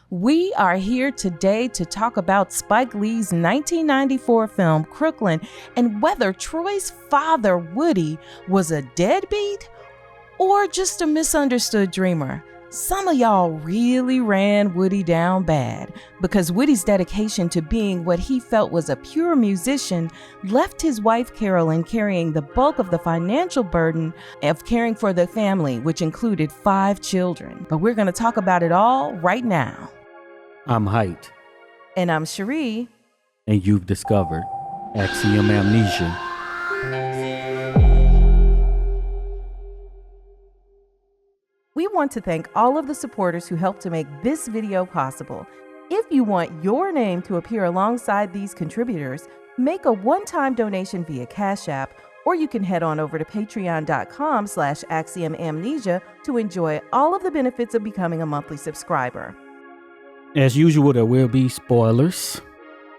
We are here today to talk about Spike Lee's 1994 film Crooklyn and whether Troy's father, Woody, was a deadbeat or just a misunderstood dreamer. Some of y'all really ran Woody down bad because Woody's dedication to being what he felt was a pure musician left his wife Carolyn carrying the bulk of the financial burden of caring for the family, which included 5 children. But we're going to talk about it all right now. I'm Heit. And I'm Cheri. And you've discovered Axiom Amnesia. We want to thank all of the supporters who helped to make this video possible. If you want your name to appear alongside these contributors, make a one-time donation via Cash App, or you can head on over to patreon.com/axiomamnesia to enjoy all of the benefits of becoming a monthly subscriber. As usual, there will be spoilers.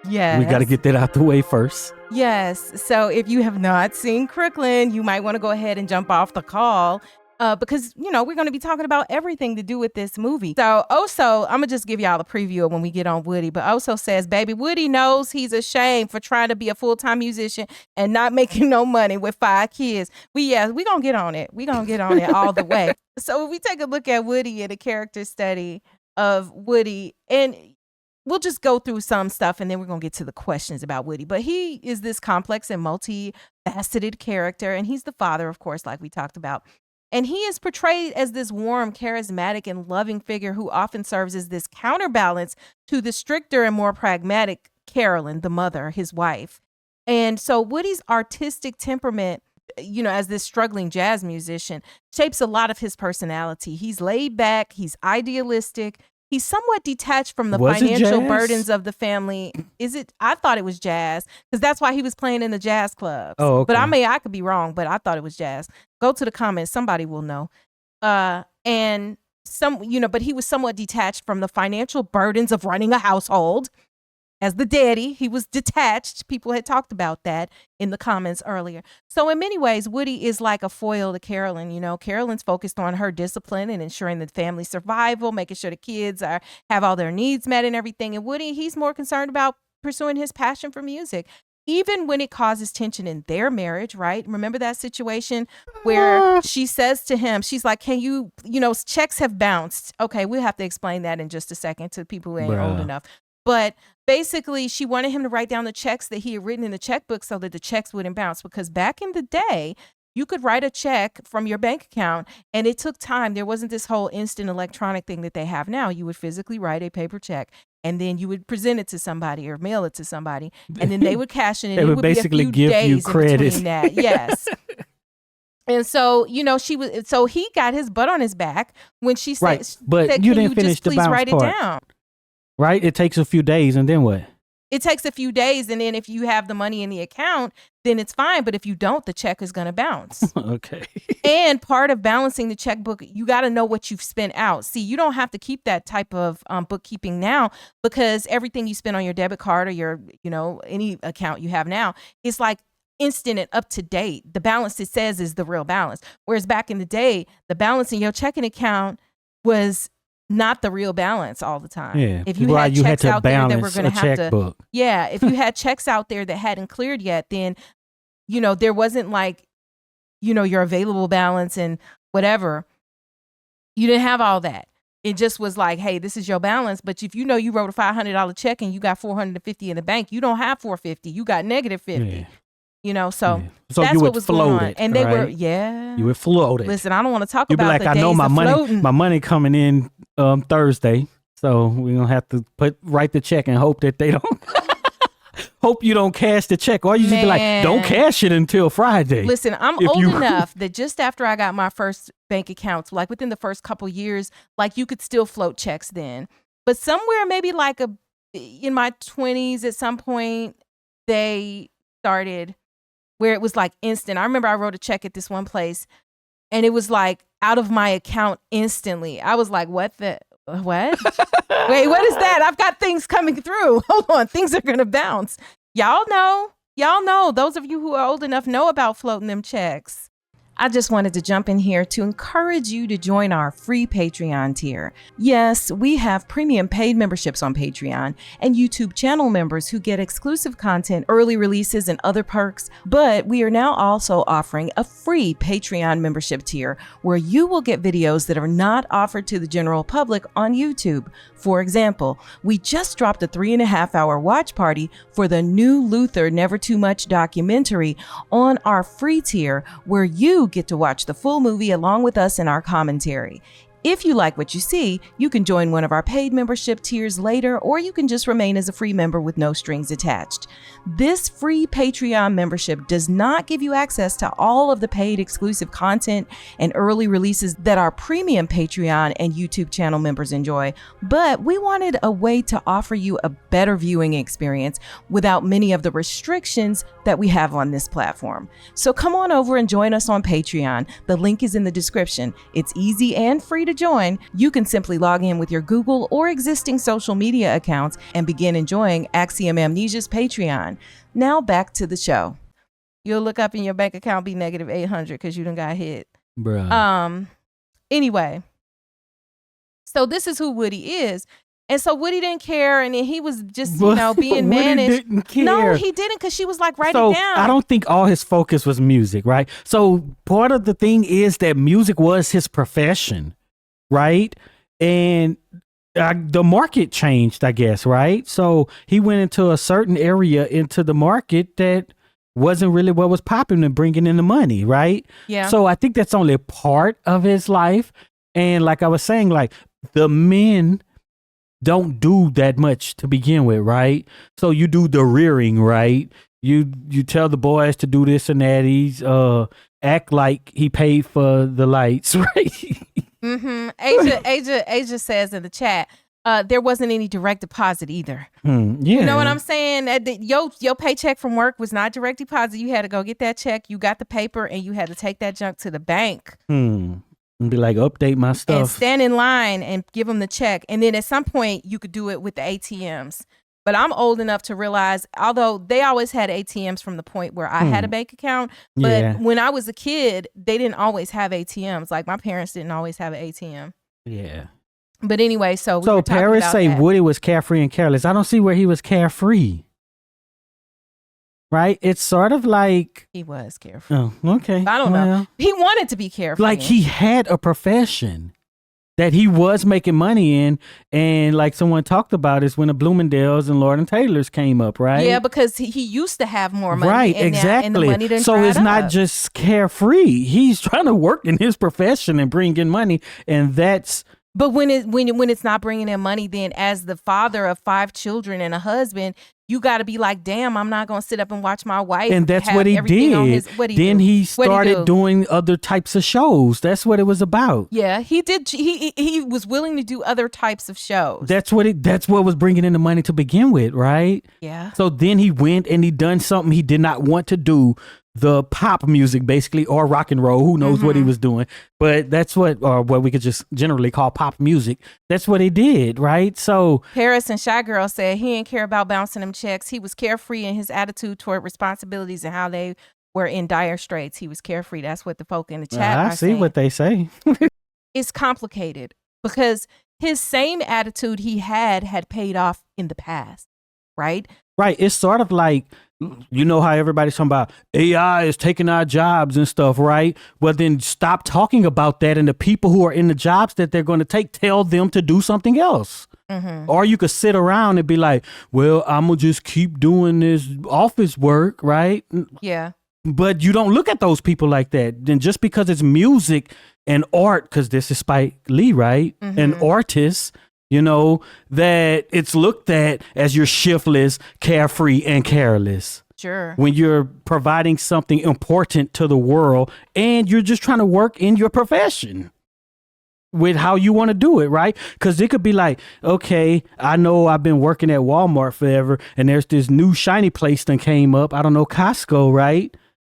Yes. We got to get that out the way first. Yes. So if you have not seen Crooklyn, you might want to go ahead and jump off the call. Because, we're going to be talking about everything to do with this movie. So Oso, I'm going to just give y'all the preview of when we get on Woody. But Oso says, baby, Woody knows he's ashamed for trying to be a full-time musician and not making no money with 5 kids. We going to get on it. We going to get on it all the way. So if we take a look at Woody and a character study of Woody, and we'll just go through some stuff and then we're going to get to the questions about Woody. But he is this complex and multifaceted character. And he's the father, of course, like we talked about. And he is portrayed as this warm, charismatic, and loving figure who often serves as this counterbalance to the stricter and more pragmatic Carolyn, the mother, his wife. And so Woody's artistic temperament, as this struggling jazz musician, shapes a lot of his personality. He's laid back, he's idealistic, he's somewhat detached from the financial burdens of the family. I thought it was jazz because that's why he was playing in the jazz clubs. Oh, okay. But I could be wrong, but I thought it was jazz. Go to the comments. Somebody will know. But he was somewhat detached from the financial burdens of running a household. As the daddy, he was detached. People had talked about that in the comments earlier. So in many ways, Woody is like a foil to Carolyn. Carolyn's focused on her discipline and ensuring the family's survival, making sure the kids have all their needs met and everything. And Woody, he's more concerned about pursuing his passion for music, even when it causes tension in their marriage, right? Remember that situation where she says to him, she's like, can you, checks have bounced. Okay, we'll have to explain that in just a second to people who ain't old enough. But basically, she wanted him to write down the checks that he had written in the checkbook so that the checks wouldn't bounce. Because back in the day, you could write a check from your bank account and it took time. There wasn't this whole instant electronic thing that they have now. You would physically write a paper check and then you would present it to somebody or mail it to somebody. And then they would cash it. And they would basically give you credit. That. Yes. And so, so he got his butt on his back when she said, right. But you didn't finish the bounce write part. It down. Right? It takes a few days and then what? It takes a few days, and then if you have the money in the account, then it's fine. But if you don't, the check is going to bounce. Okay. And part of balancing the checkbook, you got to know what you've spent out. See, you don't have to keep that type of bookkeeping now because everything you spend on your debit card or your, any account you have now, it's like instant and up to date. The balance it says is the real balance. Whereas back in the day, the balance in your checking account was not the real balance all the time. Yeah. If you had checks out there that were going to have checkbook. if you had checks out there that hadn't cleared yet, then, there wasn't like, your available balance and whatever. You didn't have all that. It just was like, hey, this is your balance. But if you wrote a $500 check and you got $450 in the bank, you don't have $450. You got negative $50. Yeah. So you that's what was going on. It, and they right? You would float it. Listen, I don't want to talk You'd about be like, the I days know my of money, floating. my money coming in Thursday. So we're going to have to write the check and hope that they don't, hope you don't cash the check. Or you just be like, don't cash it until Friday. Listen, I'm old enough that just after I got my first bank accounts, like within the first couple years, like you could still float checks then. But somewhere maybe like in my 20s at some point, they started where it was like instant. I remember I wrote a check at this one place and it was like out of my account instantly. I was like, what? Wait, what is that? I've got things coming through. Hold on. Things are going to bounce. Y'all know. Those of you who are old enough know about floating them checks. I just wanted to jump in here to encourage you to join our free Patreon tier. Yes, we have premium paid memberships on Patreon and YouTube channel members who get exclusive content, early releases, and other perks, but we are now also offering a free Patreon membership tier where you will get videos that are not offered to the general public on YouTube. For example, we just dropped a 3.5-hour watch party for the new Luther Never Too Much documentary on our free tier, where you get to watch the full movie along with us in our commentary. If you like what you see, you can join one of our paid membership tiers later, or you can just remain as a free member with no strings attached. This free Patreon membership does not give you access to all of the paid exclusive content and early releases that our premium Patreon and YouTube channel members enjoy, but we wanted a way to offer you a better viewing experience without many of the restrictions that we have on this platform. So come on over and join us on Patreon. The link is in the description. It's easy and free to join. You can simply log in with your Google or existing social media accounts and begin enjoying Axiom Amnesia's Patreon. Now back to the show. You'll look up in your bank account be negative 800 because you done got hit. Bruh. Anyway, so this is who Woody is. And so Woody didn't care, and then he was just, being managed. Didn't care. No, he didn't, because she was like, write it down. I don't think all his focus was music, right? So part of the thing is that music was his profession, right? And the market changed, I guess, right? So he went into a certain area into the market that wasn't really what was popping and bringing in the money, right? Yeah. So I think that's only a part of his life. And like I was saying, like the men don't do that much to begin with, right? So you do the rearing, right? You tell the boys to do this and that. He's act like he paid for the lights, right? Mm-hmm. Asia says in the chat, there wasn't any direct deposit either. Yeah. You know what I'm saying? Your paycheck from work was not direct deposit. You had to go get that check. You got the paper, and you had to take that junk to the bank. And be like, update my stuff. And stand in line and give them the check. And then at some point, you could do it with the ATMs. But I'm old enough to realize, although they always had ATMs from the point where I had a bank account, but when I was a kid, they didn't always have ATMs. Like my parents didn't always have an ATM. Yeah. But anyway, so Paris say that Woody was carefree and careless. I don't see where he was carefree. Right? It's sort of like he was carefree. Oh, okay. I don't know. He wanted to be carefree. Like he had a profession that he was making money in, and like someone talked about is when the Bloomingdale's and Lord and Taylor's came up, right? Yeah, because he used to have more money. Right, exactly. And the money didn't so it's not up. just carefree. He's trying to work in his profession and bring in money, and that's. But when it's not bringing in money, then as the father of 5 children and a husband, you got to be like, damn, I'm not going to sit up and watch my wife. And that's what he did. Then he started doing other types of shows. That's what it was about. Yeah, he did. He was willing to do other types of shows. That's what was bringing in the money to begin with, right? Yeah. So then he went and he done something he did not want to do. The pop music, basically, or rock and roll. Who knows what he was doing? But that's what we could just generally call pop music. That's what he did, right? So Paris and Shy Girl said he didn't care about bouncing them checks. He was carefree in his attitude toward responsibilities and how they were in dire straits. He was carefree. That's what the folk in the chat I are see saying. What they say. It's complicated because his same attitude he had paid off in the past, right? Right. It's sort of like, you know how everybody's talking about AI is taking our jobs and stuff, right? Well, then stop talking about that. And the people who are in the jobs that they're going to take, tell them to do something else. Or you could sit around and be like, well, I'm going to just keep doing this office work, right? Yeah. But you don't look at those people like that. Then just because it's music and art, because this is Spike Lee, right? An artist. You know, that it's looked at as you're shiftless, carefree, and careless. Sure. When you're providing something important to the world and you're just trying to work in your profession with how you want to do it, right? Because it could be like, okay, I know I've been working at Walmart forever and there's this new shiny place that came up. I don't know, Costco, right?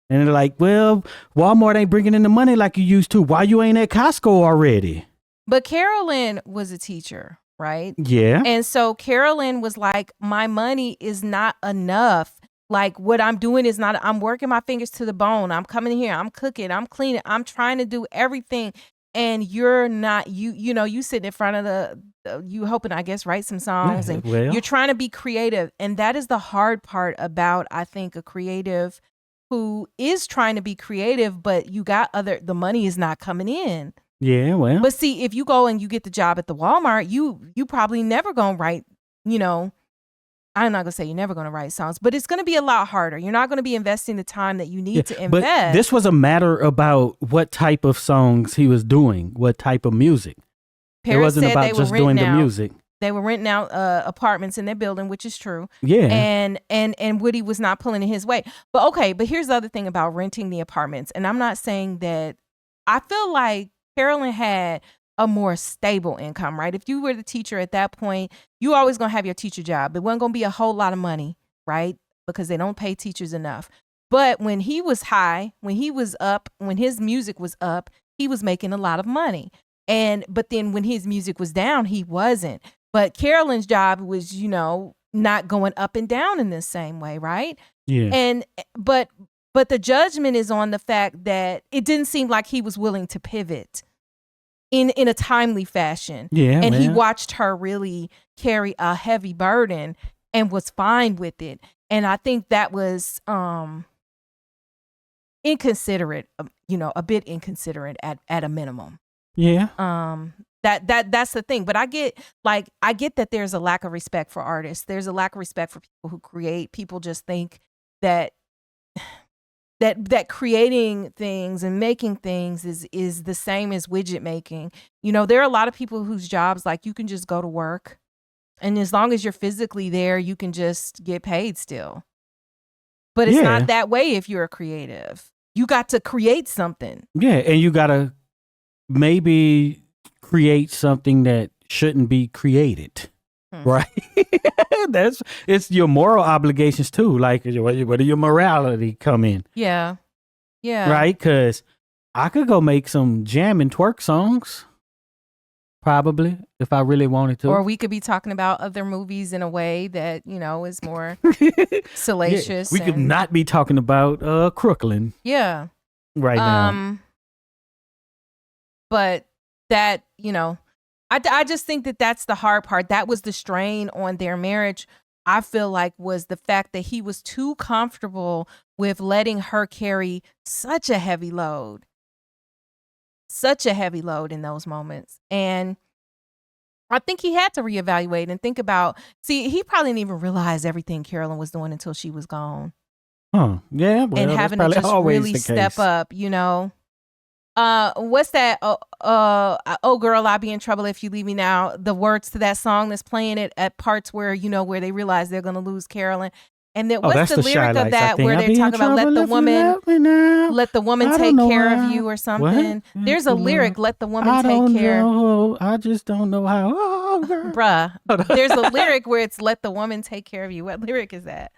And they're like, well, Walmart ain't bringing in the money like you used to. Why you ain't at Costco already? But Carolyn was a teacher, right? Yeah. And so Carolyn was like, my money is not enough. Like what I'm doing is not, I'm working my fingers to the bone. I'm coming here, I'm cooking, I'm cleaning, I'm trying to do everything. And you're not, you sitting in front of you hoping, I guess, write some songs and you're trying to be creative. And that is the hard part about, I think, a creative who is trying to be creative, but you got the money is not coming in. Yeah, well. But see, if you go and you get the job at the Walmart, you probably never gonna write, I'm not going to say you're never going to write songs, but it's going to be a lot harder. You're not going to be investing the time that you need to invest. But this was a matter about what type of songs he was doing, what type of music. It wasn't about just doing the music. They were renting out apartments in their building, which is true. Yeah. And Woody was not pulling in his way. But here's the other thing about renting the apartments. And I'm not saying that, I feel like Carolyn had a more stable income, right? If you were the teacher at that point, you always gonna have your teacher job. It wasn't gonna be a whole lot of money, right? Because they don't pay teachers enough. But when he was high, when he was up, when his music was up, he was making a lot of money. But then when his music was down, he wasn't. But Carolyn's job was, not going up and down in the same way, right? Yeah. But the judgment is on the fact that it didn't seem like he was willing to pivot in a timely fashion. Yeah. And he watched her really carry a heavy burden and was fine with it. And I think that was inconsiderate, a bit inconsiderate at a minimum. Yeah. That's the thing. But I get that there's a lack of respect for artists. There's a lack of respect for people who create. People just think that creating things and making things is the same as widget making. There are a lot of people whose jobs, like, you can just go to work, and as long as you're physically there, you can just get paid still. But it's not that way if you're a creative. You got to create something. Yeah, and you got to maybe create something that shouldn't be created. Right. It's your moral obligations too. Like, where do your morality come in? Yeah. Right. Because I could go make some jam and twerk songs, probably, if I really wanted to. Or we could be talking about other movies in a way that is more salacious. We could not be talking about Crooklyn. Yeah. Right now. But that I just think that that's the hard part. That was the strain on their marriage, I feel like, was the fact that he was too comfortable with letting her carry such a heavy load in those moments. And I think he had to reevaluate and think about, he probably didn't even realize everything Carolyn was doing until she was gone. Huh. Yeah. Well, and having to just really step up, what's that? Oh girl, I'll be in trouble if you leave me now. The words to that song that's playing it at parts where where they realize they're gonna lose Carolyn. And then what's the lyric of that where they're talking about let the woman take care of you or something? What? There's a lyric, let the woman take care. I just don't know how. Oh, girl. Bruh. There's a lyric where it's let the woman take care of you. What lyric is that?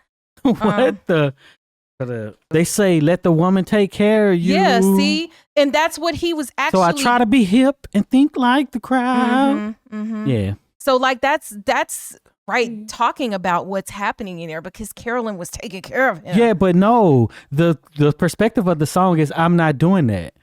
They say, let the woman take care of you. Yeah, see? And that's what he was actually. So I try to be hip and think like the crowd. Yeah. So that's right, talking about what's happening in there, because Carolyn was taking care of him. Yeah, but no, the perspective of the song is, I'm not doing that.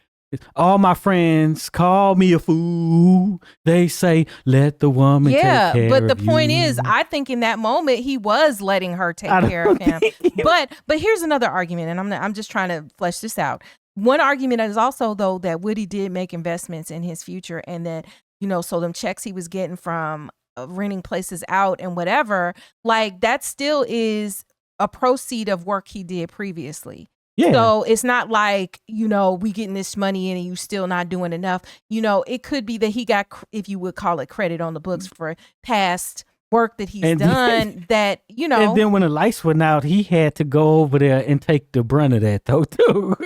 All my friends call me a fool. They say, let the woman take care of you. Yeah, but the point is, I think in that moment, he was letting her take care of him. But here's another argument, and I'm just trying to flesh this out. One argument is also, though, that Woody did make investments in his future, and that, so them checks he was getting from renting places out and whatever, like, that still is a proceed of work he did previously. Yeah. So it's not like, we getting this money in and you still not doing enough. It could be that he got, if you would call it, credit on the books for past work that he's done that, And then when the lights went out, he had to go over there and take the brunt of that, though, too.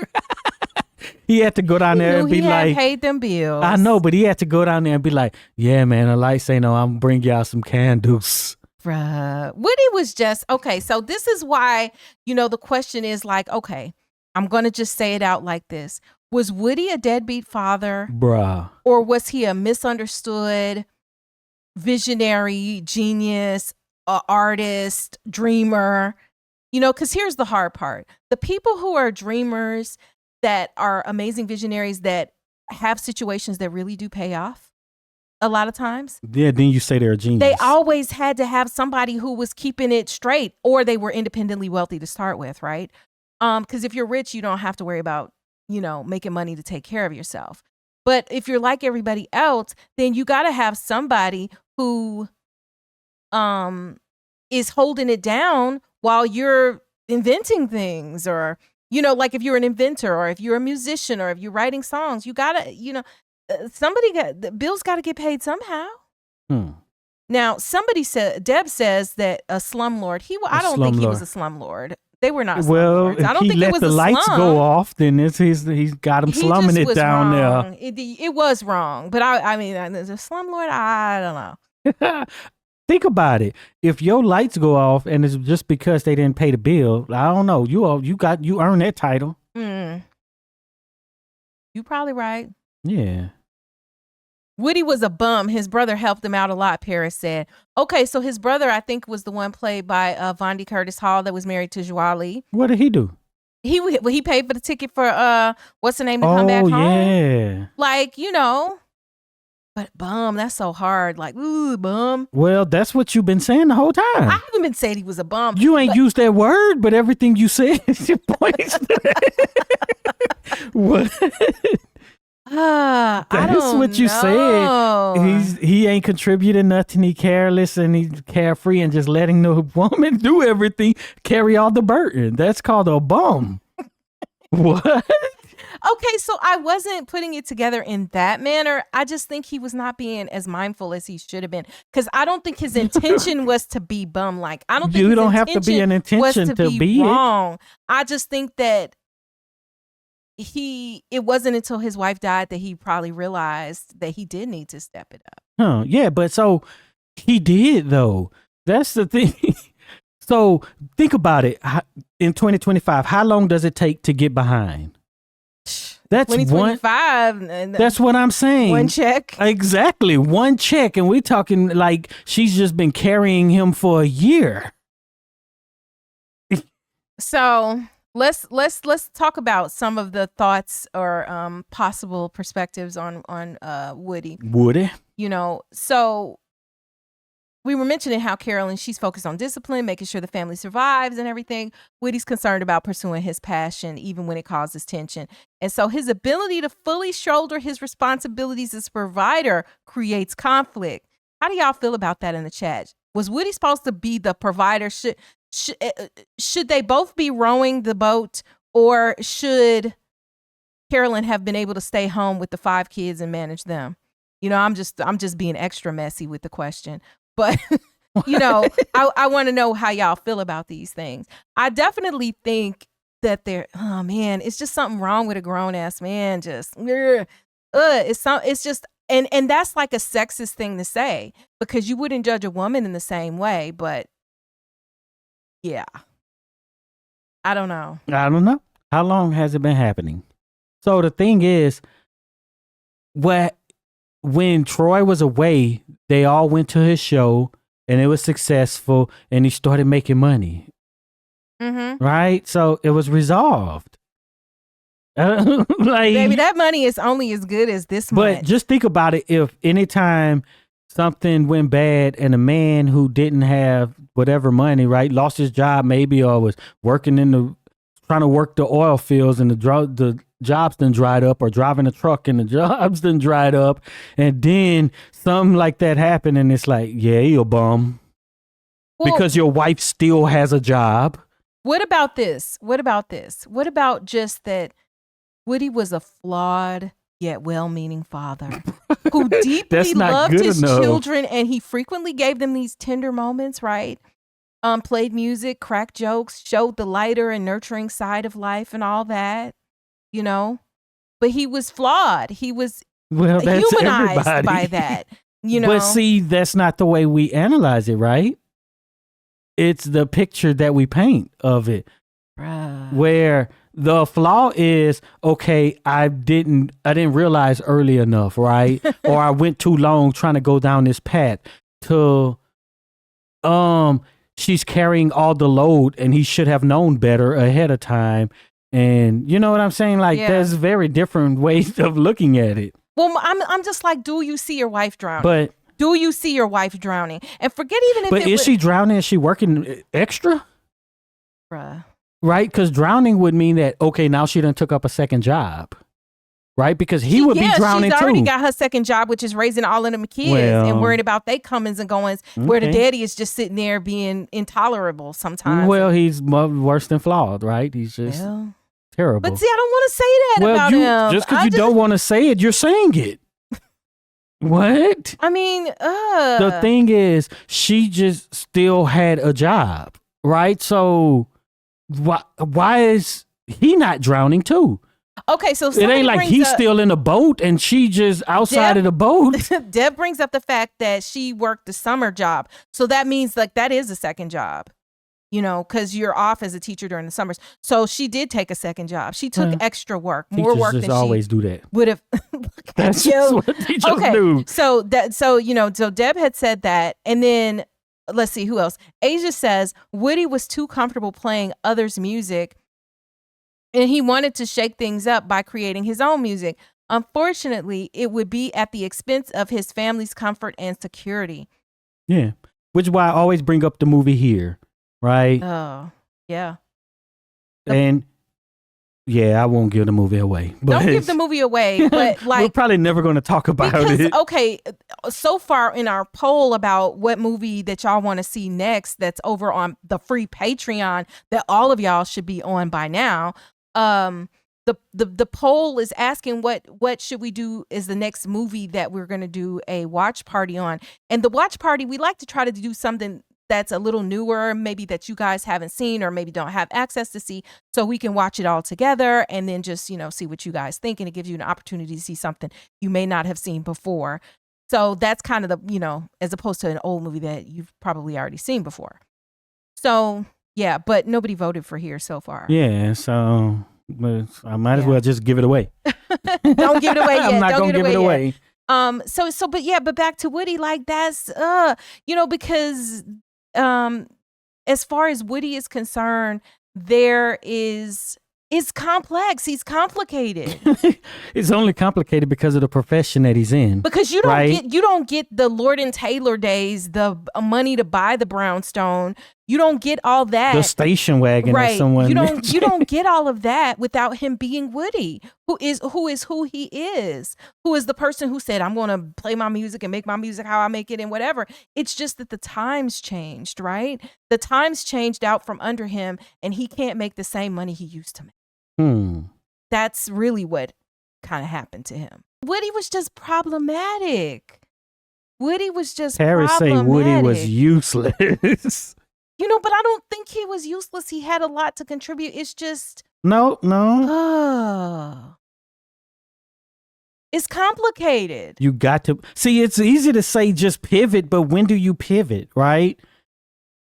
He had to go down there and be like, he paid them bills. I know, but he had to go down there and be like, yeah, man, the lights ain't on. I'm going to bring y'all some candles. Bruh. Woody was just, okay, so this is why, the question is like, okay, I'm going to just say it out like this. Was Woody a deadbeat father? Bruh. Or was he a misunderstood, visionary, genius, artist, dreamer? You know, because here's the hard part. The people who are dreamers, that are amazing visionaries, that have situations that really do pay off a lot of times. Yeah, then you say they're a genius. They always had to have somebody who was keeping it straight, or they were independently wealthy to start with, right? Because if you're rich, you don't have to worry about, you know, making money to take care of yourself. But if you're like everybody else, then you got to have somebody who is holding it down while you're inventing things, or, you know, like if you're an inventor, or if you're a musician, or if you're writing songs, you gotta, you know, the bills got to get paid somehow. Now, somebody said, Deb says that a slumlord. I don't think he was a slumlord. They were not slumlords. Well, if I don't he think let it was the a lights slum. go off, then he's got him slumming it down wrong. there. It was wrong, but I mean, as a slumlord, I don't know. Think about it. If your lights go off and it's just because they didn't pay the bill, I don't know. You earned that title. You probably right. Yeah. Woody was a bum. His brother helped him out a lot, Paris said. Okay, so his brother, I think, was the one played by Vondi Curtis Hall that was married to Joie Lee. What did he do? He paid for the ticket for what's the name to come back home. Yeah. Like, you know. But bum, that's so hard. Like, ooh, bum. Well, that's what you've been saying the whole time. I haven't been saying he was a bum. You ain't used that word, but everything you said points to that. What? That's what you said. He ain't contributing nothing. He careless and he's carefree and just letting the woman do everything, carry all the burden. That's called a bum. What? Okay, so I wasn't putting it together in that manner. I just think he was not being as mindful as he should have been, because I don't think his intention was to be bum. Like, I don't think you don't have to be an intention to be wrong. I just think that it wasn't until his wife died that he probably realized that he did need to step it up. Yeah, but so he did though. That's the thing. So think about it. In 2025, how long does it take to get behind? That's 2025. That's what I'm saying. One check. Exactly. One check. And we're talking like she's just been carrying him for a year. So let's talk about some of the thoughts or possible perspectives on Woody. Woody? You know, so we were mentioning how Carolyn, she's focused on discipline, making sure the family survives and everything. Woody's concerned about pursuing his passion, even when it causes tension. And so his ability to fully shoulder his responsibilities as provider creates conflict. How do y'all feel about that in the chat? Was Woody supposed to be the provider? Should they both be rowing the boat, or should Carolyn have been able to stay home with the 5 kids and manage them? You know, I'm just being extra messy with the question. But, you know, I want to know how y'all feel about these things. I definitely think that it's just something wrong with a grown ass man. It's just, and that's like a sexist thing to say, because you wouldn't judge a woman in the same way. But yeah, I don't know. How long has it been happening? So the thing is, when Troy was away, they all went to his show and it was successful and he started making money. Mm-hmm. Right? So it was resolved. Baby, that money is only as good as this much. But just think about it. If anytime something went bad and a man who didn't have whatever money, right, lost his job maybe, or was working trying to work the oil fields and the jobs done dried up, or driving a truck and the jobs done dried up, and then something like that happened and it's like, yeah, you're a bum. Well, because your wife still has a job. What about this? What about just that Woody was a flawed yet well-meaning father who deeply loved his children, and he frequently gave them these tender moments, right? Played music, cracked jokes, showed the lighter and nurturing side of life and all that, you know? But he was flawed. He was humanized by that, you know? But see, that's not the way we analyze it, right? It's the picture that we paint of it. Bruh. Where the flaw is, okay, I didn't realize early enough, right? Or I went too long trying to go down this path to she's carrying all the load and he should have known better ahead of time. And you know what I'm saying? Like, there's very different ways of looking at it. Well, I'm just like, do you see your wife drowning? But do you see your wife drowning? And forget even if but is she drowning? Is she working extra? Bruh. Right? Because drowning would mean that, okay, now she done took up a second job. Right? Because he would be drowning too. She's already got her second job, which is raising all of them kids and worried about they comings and goings, where the daddy is just sitting there being intolerable sometimes. Well, he's worse than flawed, right? He's just terrible. But see, I don't want to say that about him. Just because you don't want to say it, you're saying it. What? I mean, the thing is, she just still had a job, right? So why is he not drowning too? Okay, so it ain't like he's still in a boat and she just outside of the boat. Deb brings up the fact that she worked the summer job. So that means like that is a second job, you know, because you're off as a teacher during the summers. So she did take a second job. She took extra work, more work than always she do that. would have. That's just what teachers do. So you know, so Deb had said that, and then let's see who else. Asia says Woody was too comfortable playing others' music. And he wanted to shake things up by creating his own music. Unfortunately, it would be at the expense of his family's comfort and security. Yeah. Which is why I always bring up the movie here, right? Oh, yeah. And yeah, I won't give the movie away. But don't give the movie away, but like we're probably never going to talk about it. Okay, so far in our poll about what movie that y'all want to see next that's over on the free Patreon that all of y'all should be on by now. The poll is asking what should we do is the next movie that we're going to do a watch party on. And the watch party, we like to try to do something that's a little newer, maybe that you guys haven't seen or maybe don't have access to see, so we can watch it all together and then just, you know, see what you guys think, and it gives you an opportunity to see something you may not have seen before. So that's kind of the, you know, as opposed to an old movie that you've probably already seen before. So yeah, but nobody voted for here so far. Yeah, so but I might as well just give it away. Don't give it away yet. I'm not going to give it away. But back to Woody, like that's, you know, because as far as Woody is concerned, it's complex. He's complicated. It's only complicated because of the profession that he's in. Because you don't get the Lord and Taylor days, the money to buy the brownstone. You don't get all that. The station wagon, right? Or someone. You don't get all of that without him being Woody, who is who he is, who is the person who said, "I'm going to play my music and make my music how I make it and whatever." It's just that the times changed, right? The times changed out from under him, and he can't make the same money he used to make. That's really what kind of happened to him. Woody was just problematic. Parents say Woody was useless. You know, but I don't think he was useless. He had a lot to contribute. It's just no. It's complicated. You got to see. It's easy to say just pivot, but when do you pivot, right?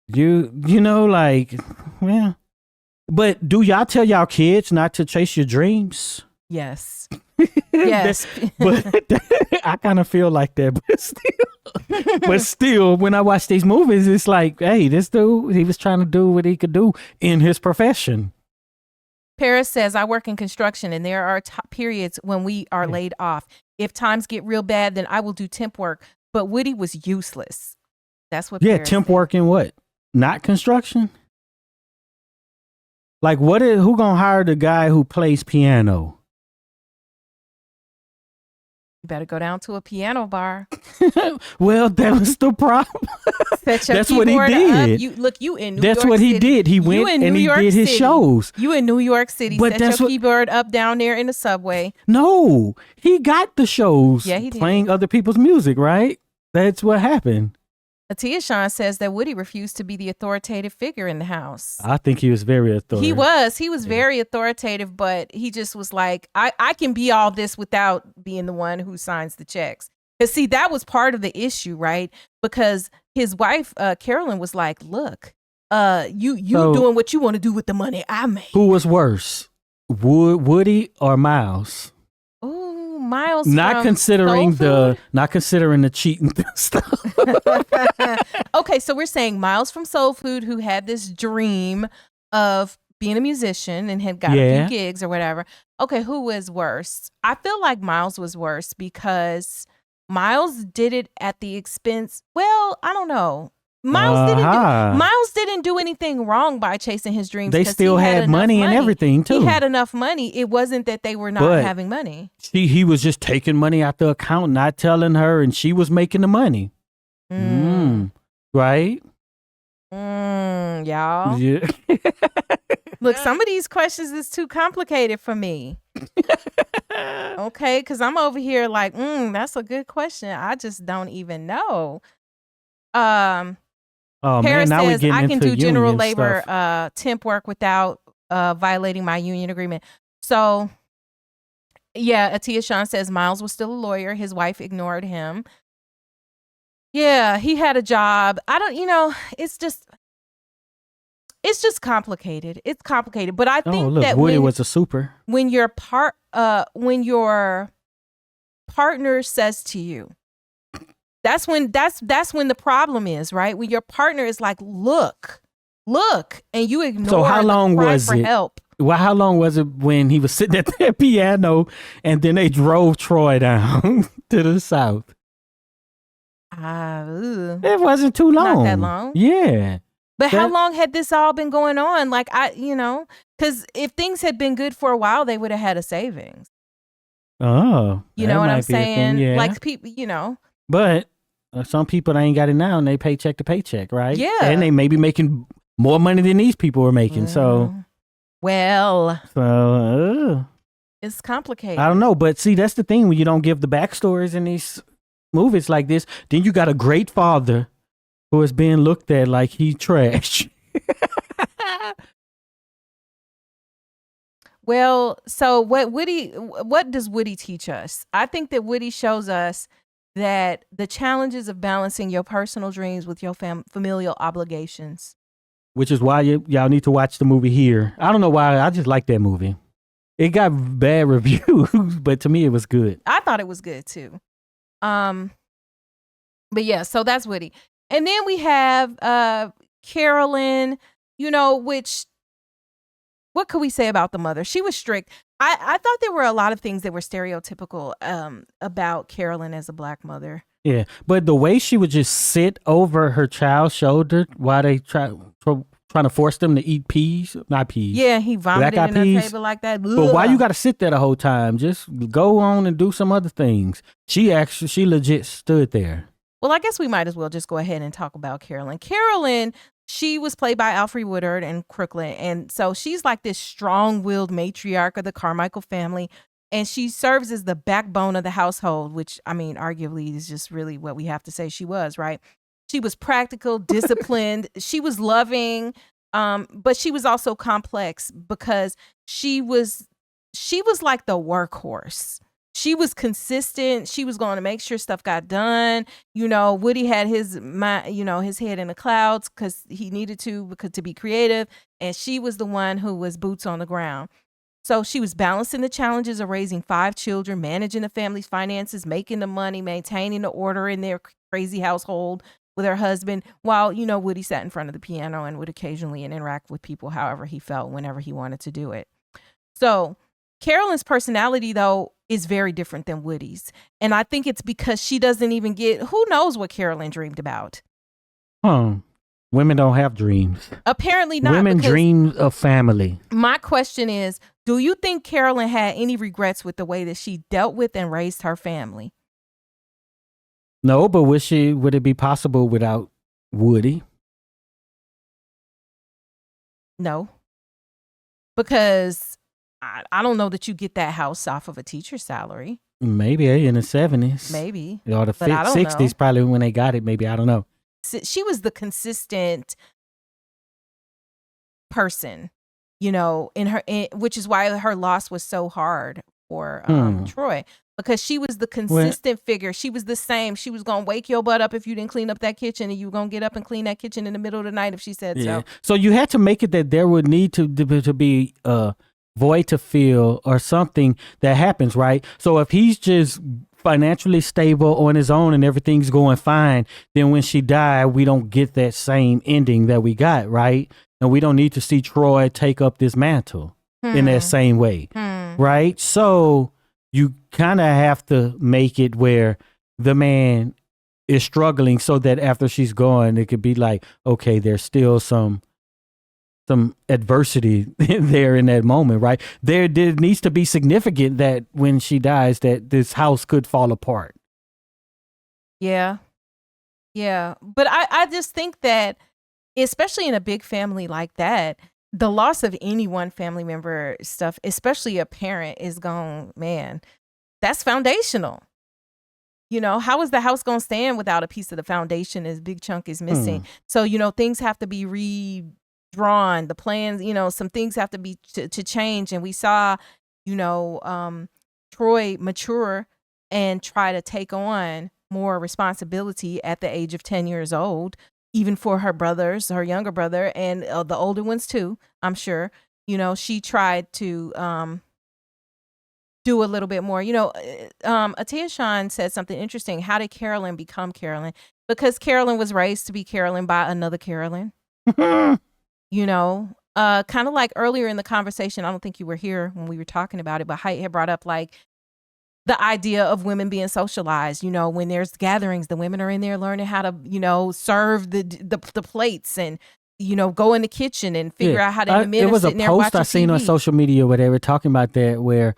You know, like, well. But do y'all tell y'all kids not to chase your dreams? Yes. Yes. But I kind of feel like that. But still, when I watch these movies, it's like, hey, this dude, he was trying to do what he could do in his profession. Paris says, I work in construction and there are periods when we are laid off. If times get real bad, then I will do temp work. But Woody was useless. That's what Paris temp said. Work in what? Not construction? Like, who gonna hire the guy who plays piano? You better go down to a piano bar. Well, that was the problem. That's what he did. You in New York That's what he City. did. He went and he did his shows. You in New York City. But set your keyboard up down there in the subway. No, he got the shows. Yeah, he did. Playing other people's music, right? That's what happened. Atia Sean says that Woody refused to be the authoritative figure in the house. I think he was very authoritative. He was very authoritative, but he just was like, I can be all this without being the one who signs the checks. Because see, that was part of the issue, right? Because his wife, Carolyn, was like, look, you doing what you want to do with the money I made. Who was worse, Woody or Miles? Oh, Miles Not from considering Soul not considering the cheating stuff. Food? Okay, so we're saying Miles from Soul Food, who had this dream of being a musician and had got a Yeah. few gigs or whatever. Okay, who was worse? I feel like Miles was worse because Miles did it at the expense. Well, I don't know. Miles didn't do anything wrong by chasing his dreams. They 'cause still he had enough money and everything too. He had enough money. It wasn't that they were not But having money. he was just taking money out the account, not telling her, and she was making the money. Right? Y'all. Yeah. Look, some of these questions is too complicated for me. Okay, because I'm over here like, that's a good question. I just don't even know. Oh Paris man, now we says getting I can into do general union labor stuff. temp work without violating my union agreement. So yeah, Atia Sean says Miles was still a lawyer. His wife ignored him. Yeah, he had a job. I don't, it's just complicated. It's complicated. But I think look, that Woody was a super. when your partner says to you, that's when the problem is, right? When your partner is like, look, and you ignore. So how long was for it? Help. Well, how long was it when he was sitting at that piano and then they drove Troy down to the south? It wasn't too long. Not that long. Yeah. But how long had this all been going on? Like, because if things had been good for a while, they would have had a savings. Oh. You know what I'm saying? Yeah. Like, people, But some people, they ain't got it now and they paycheck to paycheck, right? Yeah. And they may be making more money than these people are making. Well, So it's complicated. I don't know. But see, that's the thing when you don't give the backstories in these movies like this, then you got a great father who is being looked at like he's trash. Well, so what does Woody teach us? I think that Woody shows us that the challenges of balancing your personal dreams with your familial obligations. Which is why y'all need to watch the movie here. I don't know why. I just like that movie. It got bad reviews, but to me it was good. I thought it was good too. But yeah, so that's Woody. And then we have Carolyn, which, what could we say about the mother? She was strict. I thought there were a lot of things that were stereotypical about Carolyn as a Black mother. Yeah, but the way she would just sit over her child's shoulder while they trying to force them to eat not peas. Yeah, he vomited in her table like that. But why you got to sit there the whole time? Just go on and do some other things. She legit stood there. Well, I guess we might as well just go ahead and talk about Carolyn. Carolyn, she was played by Alfre Woodard in Crooklyn. And so she's like this strong-willed matriarch of the Carmichael family. And she serves as the backbone of the household, which, I mean, arguably is just really what we have to say she was, right? She was practical, disciplined. She was loving, but she was also complex because she was like the workhorse. She was consistent. She was going to make sure stuff got done. Woody had his mind, his head in the clouds because he needed to be creative. And she was the one who was boots on the ground. So she was balancing the challenges of raising 5 children, managing the family's finances, making the money, maintaining the order in their crazy household with her husband, while, Woody sat in front of the piano and would occasionally interact with people however he felt, whenever he wanted to do it. So Carolyn's personality, though, is very different than Woody's. And I think it's because she doesn't even who knows what Carolyn dreamed about. Women don't have dreams. Apparently not. Women dream of family. My question is, do you think Carolyn had any regrets with the way that she dealt with and raised her family? No, but would it be possible without Woody? No. Because I don't know that you get that house off of a teacher's salary. Maybe in the 70s. Maybe. Or the 60s, probably when they got it. Maybe, I don't know. She was the consistent person, which is why her loss was so hard for Troy, because she was the consistent figure. She was the same. She was going to wake your butt up if you didn't clean up that kitchen, and you were going to get up and clean that kitchen in the middle of the night if she said so. So you had to make it that there would need to be void to fill or something that happens, right? So if he's just financially stable on his own and everything's going fine, then when she died, we don't get that same ending that we got, right? And we don't need to see Troy take up this mantle in that same way, right? So you kind of have to make it where the man is struggling so that after she's gone, it could be like, okay, there's still some adversity there in that moment, right? There needs to be significant that when she dies, that this house could fall apart. Yeah. Yeah. But I just think that, especially in a big family like that, the loss of any one family member stuff, especially a parent, is gone, man, that's foundational. You know, how is the house going to stand without a piece of the foundation? As big chunk is missing. So, you know, things have to be redrawn. The plans, you know, some things have to be to change. And we saw, you know, Troy mature and try to take on more responsibility at the age of 10 years old, even for her brothers, her younger brother, and the older ones too, I'm sure. You know, she tried to do a little bit more. You know, Atia Sean said something interesting. How did Carolyn become Carolyn? Because Carolyn was raised to be Carolyn by another Carolyn. You know, kind of like earlier in the conversation, I don't think you were here when we were talking about it, but Heit had brought up like the idea of women being socialized. You know, when there's gatherings, the women are in there learning how to, you know, serve the plates and, you know, go in the kitchen and figure out how to. It was a post I seen on social media where they were talking about that, where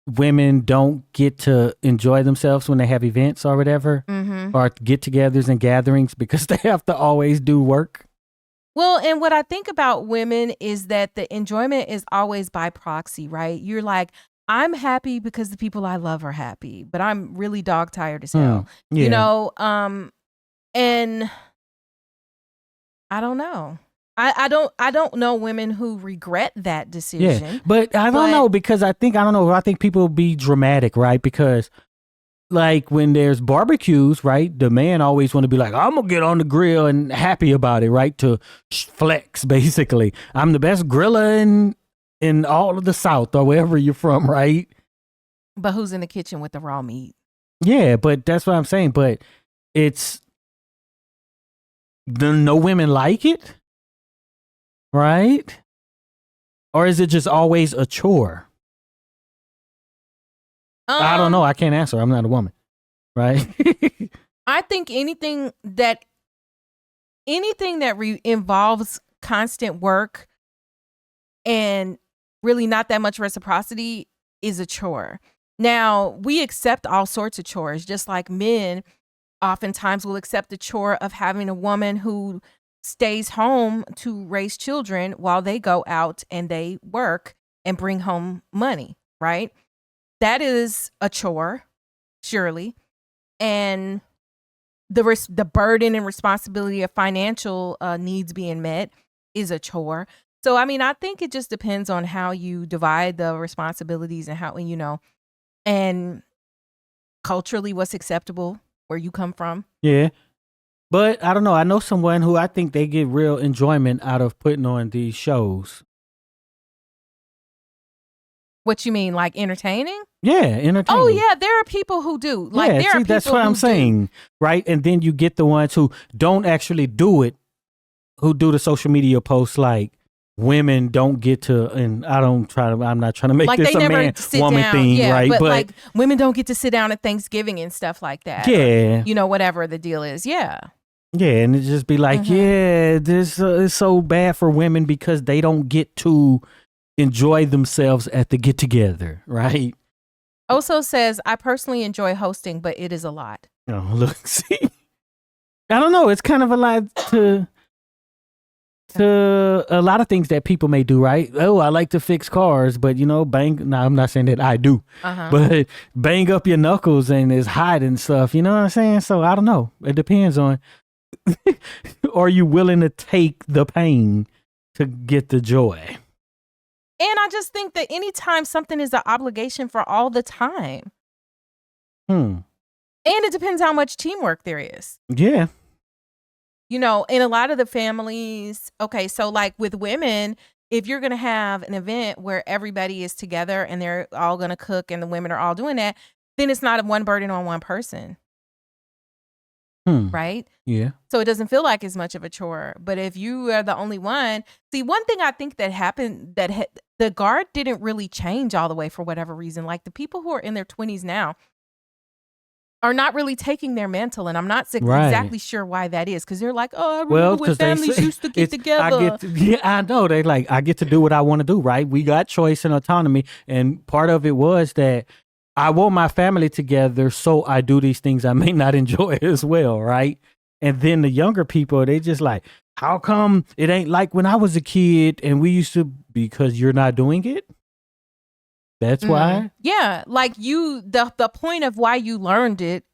women don't get to enjoy themselves when they have events or whatever, or get-togethers and gatherings, because they have to always do work. Well, and what I think about women is that the enjoyment is always by proxy, right? You're like, I'm happy because the people I love are happy, but I'm really dog tired as hell. You know, and I don't know. I don't know women who regret that decision. Yeah, but I don't know, because I think people be dramatic, right? Because like when there's barbecues, right, the man always want to be like, I'm gonna get on the grill and happy about it, right? To flex, basically. I'm the best griller in all of the South or wherever you're from, right? But who's in the kitchen with the raw meat? Yeah, but that's what I'm saying. But it's no women like it, right? Or is it just always a chore? I don't know. I can't answer. I'm not a woman, right? I think anything that involves constant work and really not that much reciprocity is a chore. Now, we accept all sorts of chores, just like men oftentimes will accept the chore of having a woman who stays home to raise children while they go out and they work and bring home money, right? That is a chore, surely. And the burden and responsibility of financial needs being met is a chore. So, I mean, I think it just depends on how you divide the responsibilities and how, you know, and culturally what's acceptable where you come from. Yeah. But I don't know. I know someone who I think they get real enjoyment out of putting on these shows. What you mean, like entertaining? Yeah, entertaining. Oh yeah, there are people who do. Like yeah, there are people that's what I'm saying, right? And then you get the ones who don't actually do it, who do the social media posts like women don't get to, and I'm not trying to make like this a man woman thing, yeah, right? But like women don't get to sit down at Thanksgiving and stuff like that. Yeah, or, you know, whatever the deal is. Yeah. Yeah, and it just be like, yeah, this is so bad for women because they don't get to enjoy themselves at the get together, right? Oso says, I personally enjoy hosting, but it is a lot. Oh, look, see, I don't know. It's kind of a lot to a lot of things that people may do, right? Oh, I like to fix cars, but you know, I'm not saying that I do, but bang up your knuckles and it's hot and stuff. You know what I'm saying? So I don't know. It depends on. Are you willing to take the pain to get the joy? And I just think that anytime something is an obligation for all the time. And it depends how much teamwork there is. Yeah. You know, in a lot of the families, okay, so like with women, if you're going to have an event where everybody is together and they're all going to cook and the women are all doing that, then it's not a one burden on one person. Right? Yeah. So it doesn't feel like as much of a chore. But if you are the only one, see, one thing I think that happened the guard didn't really change all the way for whatever reason. Like the people who are in their 20s now are not really taking their mantle, and I'm not exactly sure why that is. Because they're like, oh, I remember when families used to get together. I know. They like, I get to do what I want to do, right? We got choice and autonomy, and part of it was that I want my family together, so I do these things I may not enjoy as well, right? And then the younger people, they just like, how come it ain't like when I was a kid and we used to, because you're not doing it? That's why? Yeah, like the point of why you learned it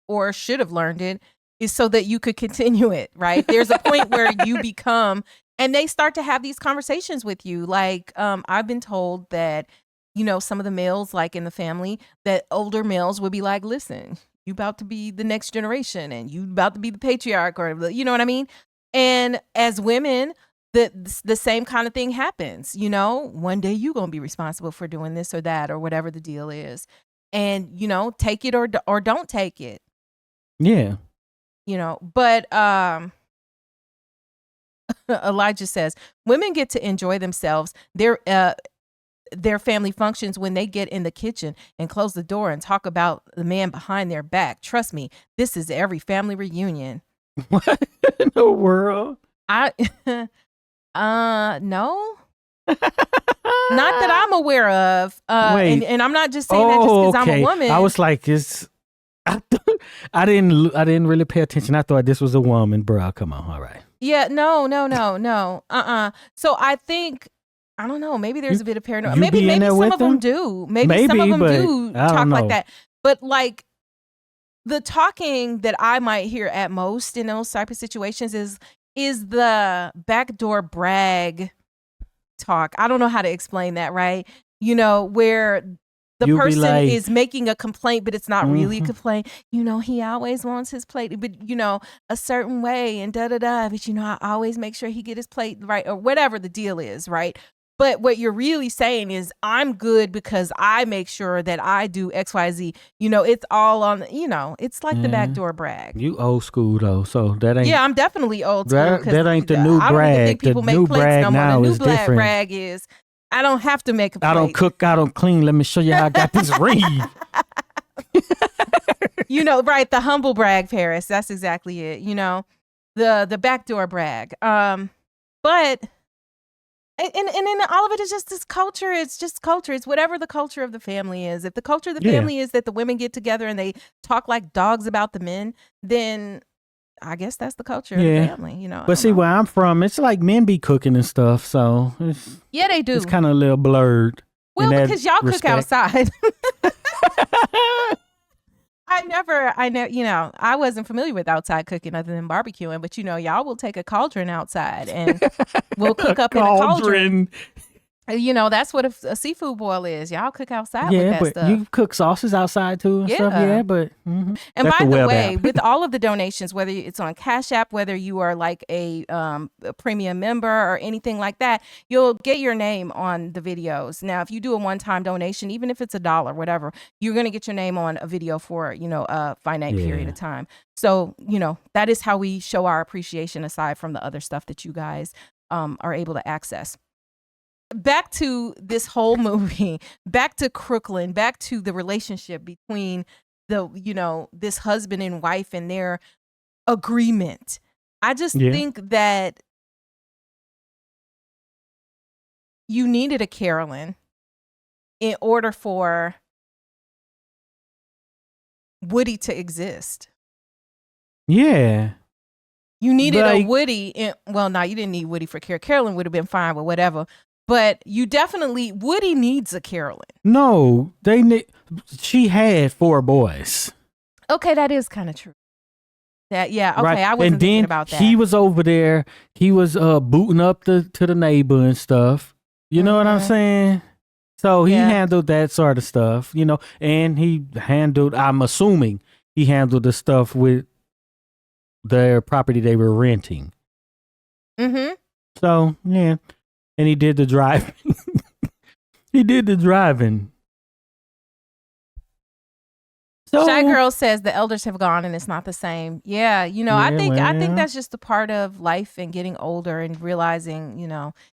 or should have learned it is so that you could continue it, right? There's a point where you become, and they start to have these conversations with you. Like, I've been told that, you know, some of the males, like in the family, that older males would be like, listen, you about to be the next generation and you about to be the patriarch, or, you know what I mean? And as women, the same kind of thing happens. You know, one day you gonna be responsible for doing this or that or whatever the deal is, and you know, take it or don't take it. Yeah. You know, but Elijah says women get to enjoy themselves. Their family functions when they get in the kitchen and close the door and talk about the man behind their back. Trust me, this is every family reunion. What in the world? No. Not that I'm aware of. And I'm not just saying that just because I'm a woman. I was like, I didn't really pay attention. I thought this was a woman, bro. Come on, all right. Yeah, no. So I think, I don't know, maybe there's a bit of paranoia. Maybe some of them do. Maybe some of them do talk like that. But like the talking that I might hear at most in those type of situations is the backdoor brag talk. I don't know how to explain that, right? You know, where the person is making a complaint, but it's not really a complaint. You know, he always wants his plate, but you know, a certain way and da-da-da, but you know, I always make sure he get his plate right, or whatever the deal is, right? But what you're really saying is, I'm good because I make sure that I do X, Y, Z. You know, it's all on, you know, it's like the backdoor brag. You old school though, so that ain't. Yeah, I'm definitely old school. That ain't the new brag. I don't even think people make plates no more. The new brag is, I don't have to make a plate. I don't cook, I don't clean. Let me show you how I got this ring. You know, right? The humble brag, Paris. That's exactly it. You know, the backdoor brag. But. And then all of it is just this culture. It's just culture. It's whatever the culture of the family is. If the culture of the family is that the women get together and they talk like dogs about the men, then I guess that's the culture of the family, you know. But see, where I'm from, it's like men be cooking and stuff. So yeah, they do. It's kind of a little blurred. Well, because y'all cook outside. I know, you know, I wasn't familiar with outside cooking other than barbecuing, but you know, y'all will take a cauldron outside and we'll cook up in a cauldron. You know, that's what a seafood boil is. Y'all cook outside with that stuff. You cook sauces outside too and stuff. Yeah, but and by the way, with all of the donations, whether it's on Cash App, whether you are like a premium member or anything like that, you'll get your name on the videos. Now, if you do a one-time donation, even if it's $1, whatever, you're going to get your name on a video for, you know, a finite period of time. So, you know, that is how we show our appreciation aside from the other stuff that you guys are able to access. Back to this whole movie, back to Crooklyn, back to the relationship between this husband and wife and their agreement. I just think that you needed a Carolyn in order for Woody to exist. Yeah. You needed a Woody. Well, no, you didn't need Woody for Carolyn. Carolyn would have been fine with whatever. But you definitely, Woody needs a Carolyn. No, she had 4 boys. Okay, that is kind of true. Okay, right. I wasn't thinking about that. He was over there. He was booting up to the neighbor and stuff. You know what I'm saying? So he handled that sort of stuff, you know, and I'm assuming he handled the stuff with their property they were renting. Mm-hmm. So, yeah. and he did the driving. He did the driving. So, Shy Girl says the elders have gone and it's not the same. Yeah, I think that's just a part of life and getting older and realizing,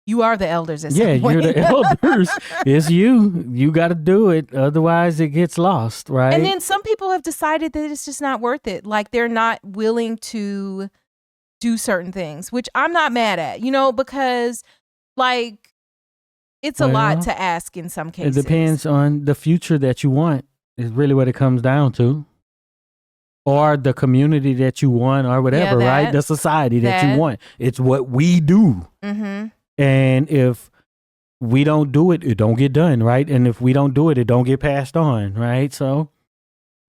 you are the elders at some point. You're the elders. It's you. You got to do it. Otherwise, it gets lost, right? And then some people have decided that it's just not worth it. Like they're not willing to do certain things, which I'm not mad at, because like it's a lot to ask in some cases. It depends on the future that you want. Is really what it comes down to. Or the community that you want or whatever, right? The society that you want. It's what we do. Mm-hmm. And if we don't do it, it don't get done, right? And if we don't do it, it don't get passed on, right? So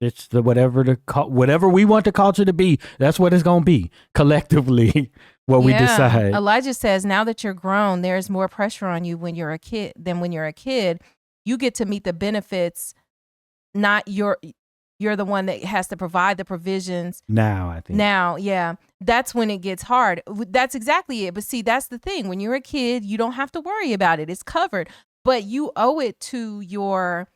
it's whatever we want the culture to be, that's what it's going to be collectively, what we decide. Elijah says, now that you're grown, there's more pressure on you when you're a kid than when you're a kid. You get to meet the benefits. Not you're the one that has to provide the provisions. Now, yeah. That's when it gets hard. That's exactly it. But see, that's the thing. When you're a kid, you don't have to worry about it. It's covered. But you owe it to your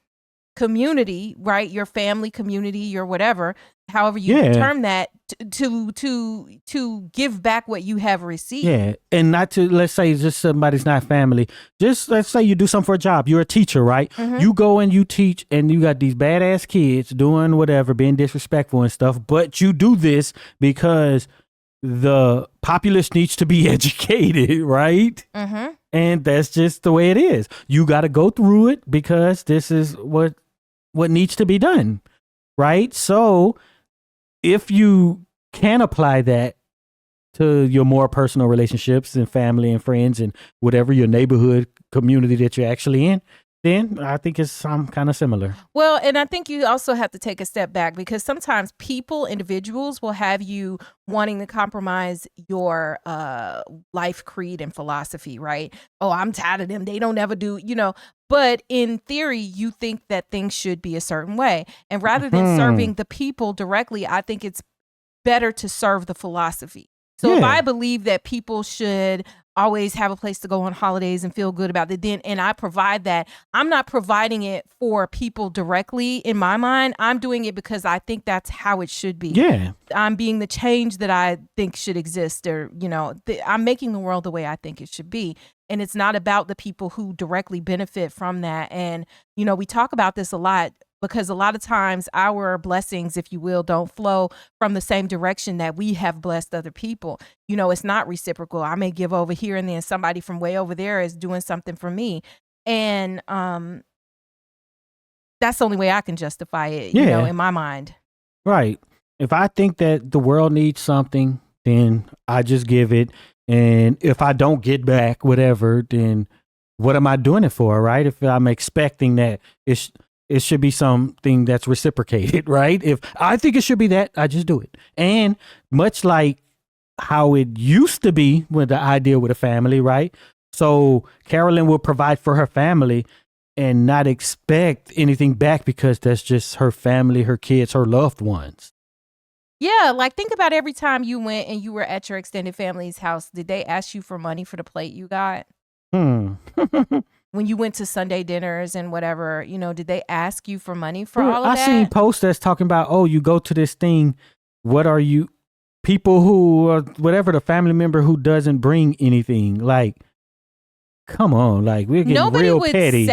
community, right? Your family, community, your whatever, however you term that, to give back what you have received. Yeah. And not to, let's say just somebody's not family. Just let's say you do something for a job. You're a teacher, right? Mm-hmm. You go and you teach and you got these badass kids doing whatever, being disrespectful and stuff. But you do this because the populace needs to be educated, right? Mm-hmm. And that's just the way it is. You got to go through it because this is what needs to be done, right? So if you can apply that to your more personal relationships and family and friends and whatever your neighborhood community that you're actually in, then I think it's some kind of similar. Well, and I think you also have to take a step back because sometimes individuals will have you wanting to compromise your life creed and philosophy, right? Oh, I'm tired of them. They don't ever do, But in theory, you think that things should be a certain way. And rather than serving the people directly, I think it's better to serve the philosophy. So if I believe that people should always have a place to go on holidays and feel good about it, and I provide that, I'm not providing it for people directly in my mind. I'm doing it because I think that's how it should be. Yeah. I'm being the change that I think should exist, or, I'm making the world the way I think it should be. And it's not about the people who directly benefit from that. And, we talk about this a lot because a lot of times our blessings, if you will, don't flow from the same direction that we have blessed other people. It's not reciprocal. I may give over here and then somebody from way over there is doing something for me. And that's the only way I can justify it, in my mind. Right. If I think that the world needs something, then I just give it. And if I don't get back whatever, then what am I doing it for, right? If I'm expecting that it should be something that's reciprocated, right? If I think it should be that, I just do it. And much like how it used to be with the idea with a family, right? So Carolyn will provide for her family and not expect anything back because that's just her family, her kids, her loved ones. Yeah, like think about every time you went and you were at your extended family's house, did they ask you for money for the plate you got? When you went to Sunday dinners and whatever, did they ask you for money for all of that? I seen posts that's talking about, oh, you go to this thing. What are you? People who, whatever, the family member who doesn't bring anything. Like, come on. Like, we're getting real petty.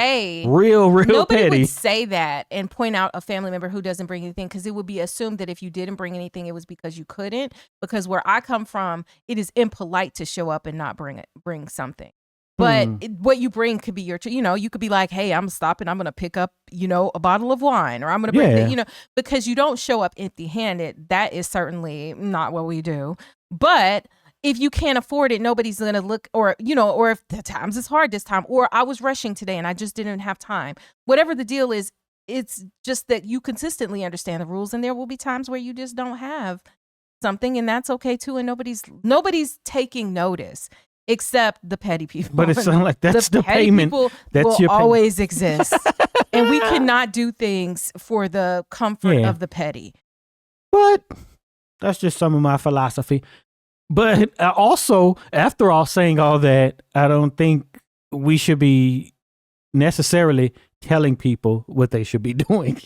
Nobody would say that and point out a family member who doesn't bring anything because it would be assumed that if you didn't bring anything, it was because you couldn't. Because where I come from, it is impolite to show up and not bring something. But what you bring could be you could be like, hey, I'm stopping. I'm going to pick up, a bottle of wine, or I'm going to bring, because you don't show up empty handed. That is certainly not what we do. But if you can't afford it, nobody's going to look, or if the times is hard this time, or I was rushing today and I just didn't have time. Whatever the deal is, it's just that you consistently understand the rules, and there will be times where you just don't have something, and that's okay too. And nobody's taking notice. Except the petty people. But it sounds like that's the payment. People that's will always exist. And we cannot do things for the comfort of the petty. But that's just some of my philosophy. But also, after all saying all that, I don't think we should be necessarily telling people what they should be doing.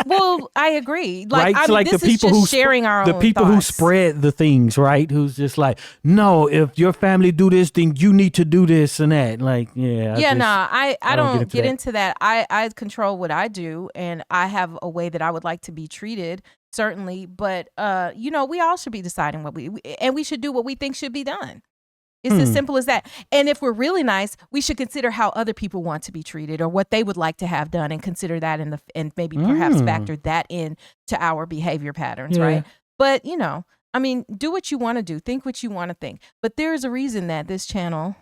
Well, I agree. Like, right? So like this the people is who just sharing our own the people who thoughts. spread the things, right? Who's just like, no, if your family do this, then you need to do this and that. Like, I don't get that. into that. I control what I do, and I have a way that I would like to be treated, certainly. But we all should be deciding what we should do what we think should be done. It's as simple as that. And if we're really nice, we should consider how other people want to be treated or what they would like to have done, and consider that and maybe perhaps factor that in to our behavior patterns, right? But do what you want to do, think what you want to think. But there is a reason that this channel,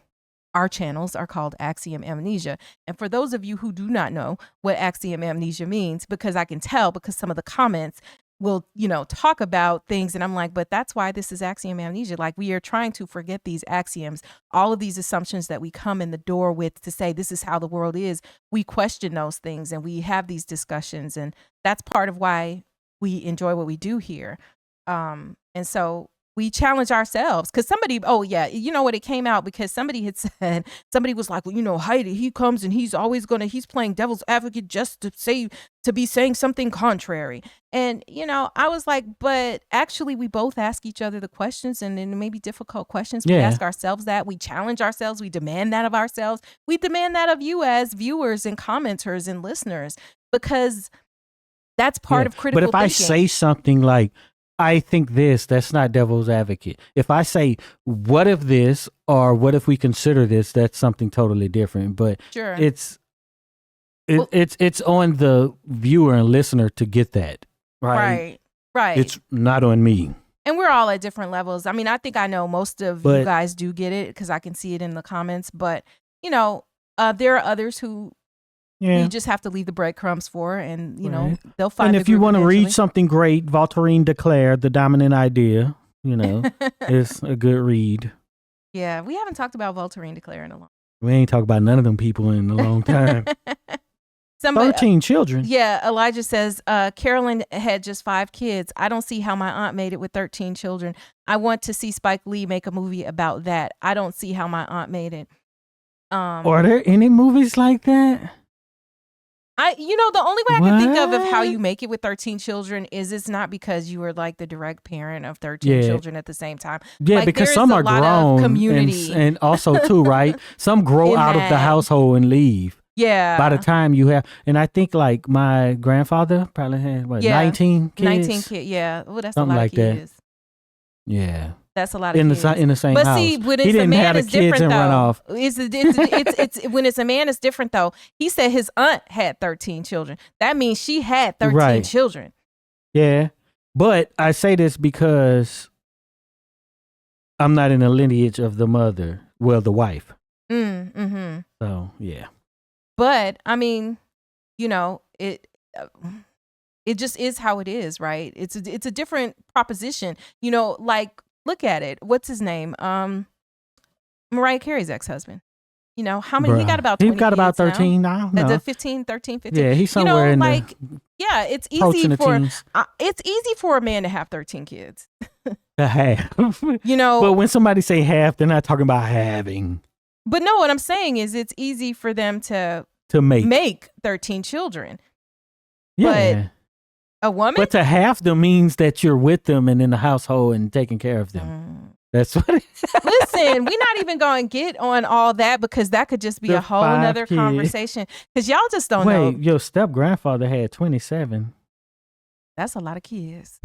our channels, are called Axiom Amnesia. And for those of you who do not know what Axiom Amnesia means, because I can tell because some of the comments will, talk about things, and I'm like, but that's why this is Axiom Amnesia. Like, we are trying to forget these axioms, all of these assumptions that we come in the door with to say this is how the world is. We question those things and we have these discussions, and that's part of why we enjoy what we do here. And so we challenge ourselves, because somebody, it came out because somebody had said, somebody was like, well, Heit, he comes and he's playing devil's advocate just to be saying something contrary. And, I was like, but actually we both ask each other the questions, and then maybe difficult questions. We ask ourselves that, we challenge ourselves, we demand that of ourselves. We demand that of you as viewers and commenters and listeners, because that's part of critical thinking. But if I say something like, I think this, that's not devil's advocate. If I say, what if this, or what if we consider this, that's something totally different. But sure. It's on the viewer and listener to get that. Right. It's not on me. And we're all at different levels. I mean, I think I know most of you guys do get it, because I can see it in the comments. But, there are others who you just have to leave the breadcrumbs for, and, they'll find. And if you want to read something great, Voltaire declared The Dominant Idea, is a good read. Yeah, we haven't talked about Voltaire declared in a long time. We ain't talked about none of them people in a long time. 13 children. Yeah, Elijah says, Carolyn had just 5 kids. I don't see how my aunt made it with 13 children. I want to see Spike Lee make a movie about that. I don't see how my aunt made it. Are there any movies like that? The only way I can think of how you make it with 13 children is it's not because you were like the direct parent of 13 children at the same time. Yeah, like, because some are grown community. And also too, right? Some grow out of the household and leave. Yeah. By the time you have, and I think like my grandfather probably had 19 kids. 19 kids, yeah. Well, that's something a lot like of kids. That. Yeah. That's a lot of kids. In the same house. But see, when he it's a didn't man, have it's the kids different and though. run off. It's when it's a man, it's different though. He said his aunt had 13 children. That means she had 13 children. Yeah. But I say this because I'm not in the lineage of the mother. Well, the wife. Mm-hmm. So, yeah. But I mean, it just is how it is, right? It's a different proposition. Like, look at it. What's his name? Mariah Carey's ex-husband. How many? He got about 20 He got about 13 now. No. 15. Yeah, he's somewhere in like, yeah, it's easy for teens. It's easy for a man to have 13 kids. To have. But when somebody say half, they're not talking about having. But no, what I'm saying is it's easy for them to make 13 children. Yeah. But a woman? But to have them means that you're with them and in the household and taking care of them. That's what it is. Listen, we're not even going to get on all that, because that could just be a whole nother conversation. Because y'all just don't know. Wait, your step-grandfather had 27. That's a lot of kids.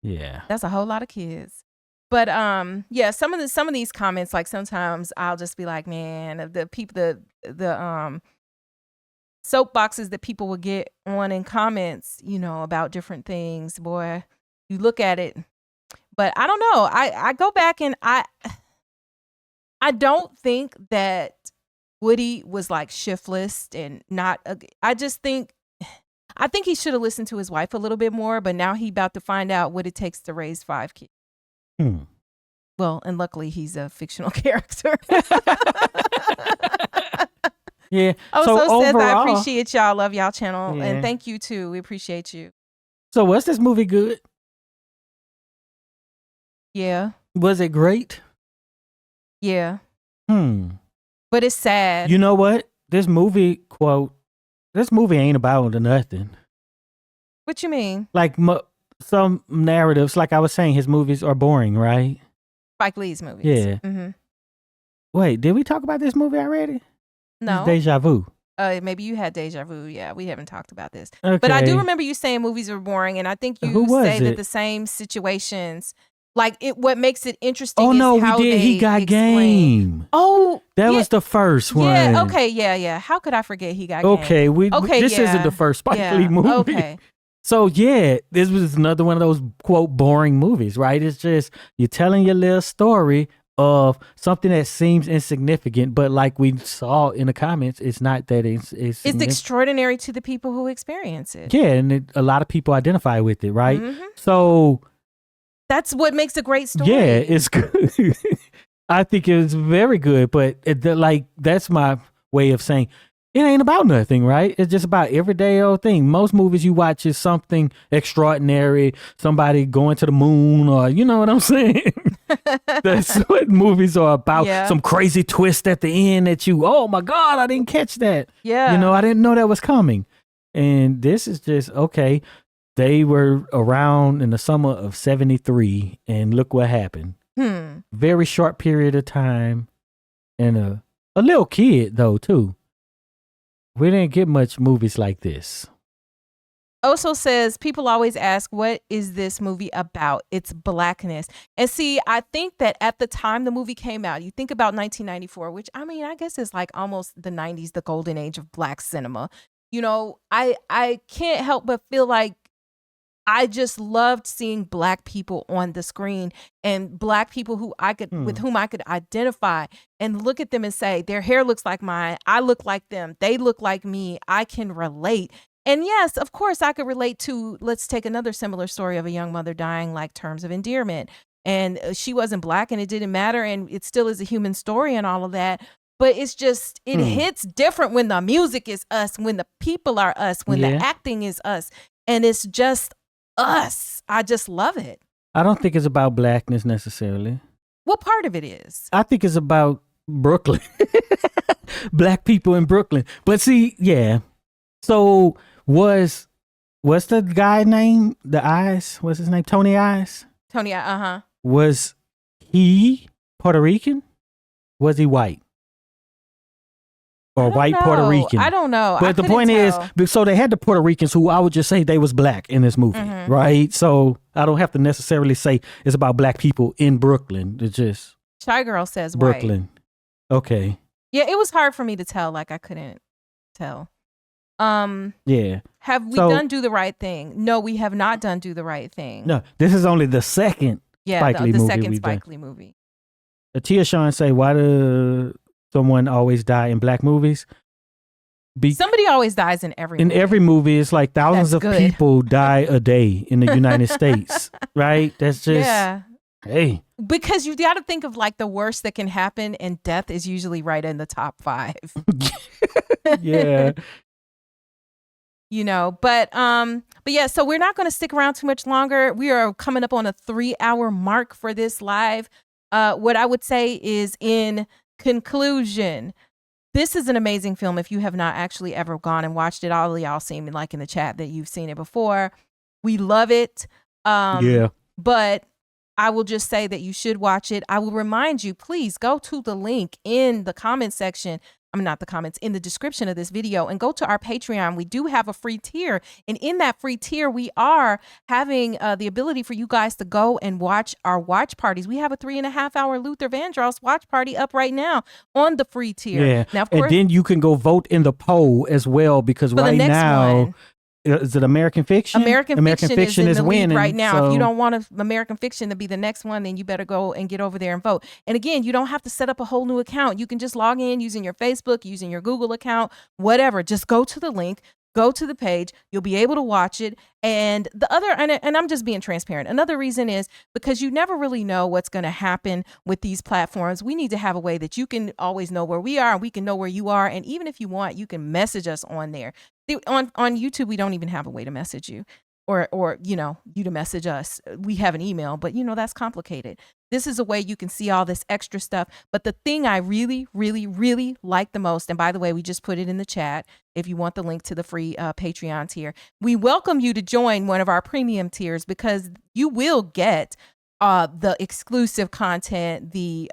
Yeah. That's a whole lot of kids. But some of these comments, like, sometimes I'll just be like, man, the people, the soapboxes that people will get on in comments, about different things, boy, you look at it. But I don't know. I go back and I don't think that Woody was like shiftless and not. I think he should have listened to his wife a little bit more. But now he about to find out what it takes to raise 5 kids. Well, and luckily he's a fictional character. Yeah. So says, I appreciate y'all. Love y'all channel. And thank you too. We appreciate you. So was this movie good? Yeah. Was it great? Yeah. But it's sad. You know what? This movie ain't about nothing. What you mean? Like some narratives, like I was saying, his movies are boring, right? Spike Lee's movies. Yeah. Mm-hmm. Wait, did we talk about this movie already? No. It's Deja Vu. Maybe you had deja vu. Yeah, we haven't talked about this. Okay. But I do remember you saying movies are boring, and I think you say that the same situations, like what makes it interesting. Oh no, is how we did. He got game. Oh, that was the first one. Yeah. Okay. Yeah. How could I forget he got game? Okay. This isn't the first Spike Lee movie. Okay. So yeah, this was another one of those quote boring movies, right? It's just you're telling your little story of something that seems insignificant, but like we saw in the comments, it's not that it's extraordinary to the people who experience it. Yeah, and a lot of people identify with it, right? Mm-hmm. So that's what makes a great story. Yeah, it's good. I think it's very good, but that's my way of saying it ain't about nothing, right? It's just about everyday old thing. Most movies you watch is something extraordinary, somebody going to the moon, or you know what I'm saying? That's what movies are about. Yeah. Some crazy twist at the end that oh my God, I didn't catch that. Yeah. You know, I didn't know that was coming. And this is just, okay, they were around in the summer of 73, and look what happened. Very short period of time, and a little kid, though, too. We didn't get much movies like this. Also says, people always ask, what is this movie about? It's blackness. And see, I think that at the time the movie came out, you think about 1994, which I mean, I guess is like almost the 90s, the golden age of black cinema. You know, I can't help but feel like I just loved seeing black people on the screen, and black people who with whom I could identify and look at them and say, their hair looks like mine. I look like them. They look like me. I can relate. And yes, of course, I could relate to, let's take another similar story of a young mother dying, like Terms of Endearment. And she wasn't black, and it didn't matter. And it still is a human story and all of that. But it's just, it hits different when the music is us, when the people are us, when the acting is us. And it's just us. I just love it. I don't think it's about blackness necessarily. What part of it is? I think it's about Brooklyn. Black people in Brooklyn. But see, yeah. So what's the guy name? The Eyes? What's his name? Tony Eyes? Tony, Was he Puerto Rican? Was he white? Or white Puerto Rican? I don't know. But the point is, so they had the Puerto Ricans who I would just say they was black in this movie, right? So I don't have to necessarily say it's about black people in Brooklyn. It's just Shy Girl says Brooklyn. White. Okay. Yeah, it was hard for me to tell. Like I couldn't tell. Yeah. Have we done Do the Right Thing? No, we have not done Do the Right Thing. No, this is only the second. Spike Lee the movie second Spike Lee movie. Tia Sean say, why do someone always die in black movies? Somebody always dies in every movie. In every movie, it's like thousands of people die a day in the United States, right? That's just, hey. Because you got to think of like the worst that can happen, and death is usually right in the top 5. Yeah. You know, but yeah, so we're not going to stick around too much longer. We are coming up on a 3-hour mark for this live. What I would say is, in conclusion, this is an amazing film. If you have not actually ever gone and watched it, all of y'all seem like in the chat that you've seen it before. We love it. But I will just say that you should watch it. I will remind you, please go to the link in the comment section. Not the comments, in the description of this video, and go to our Patreon. We do have a free tier. And in that free tier, we are having the ability for you guys to go and watch our watch parties. We have a 3.5-hour Luther Vandross watch party up right now on the free tier. Yeah. Now, of course, and then you can go vote in the poll as well, because right now, is it American Fiction? American Fiction is in the winning lead right now. So. If you don't want American Fiction to be the next one, then you better go and get over there and vote. And again, you don't have to set up a whole new account. You can just log in using your Facebook, using your Google account, whatever. Just go to the link, go to the page. You'll be able to watch it. And the other, and I'm just being transparent. Another reason is because you never really know what's going to happen with these platforms. We need to have a way that you can always know where we are, and we can know where you are. And even if you want, you can message us on there. On YouTube, we don't even have a way to message you. or you to message us. We have an email, but that's complicated. This is a way you can see all this extra stuff. But the thing I really, really, really like the most, and by the way, we just put it in the chat if you want the link to the free Patreon tier. We welcome you to join one of our premium tiers because you will get the exclusive content, the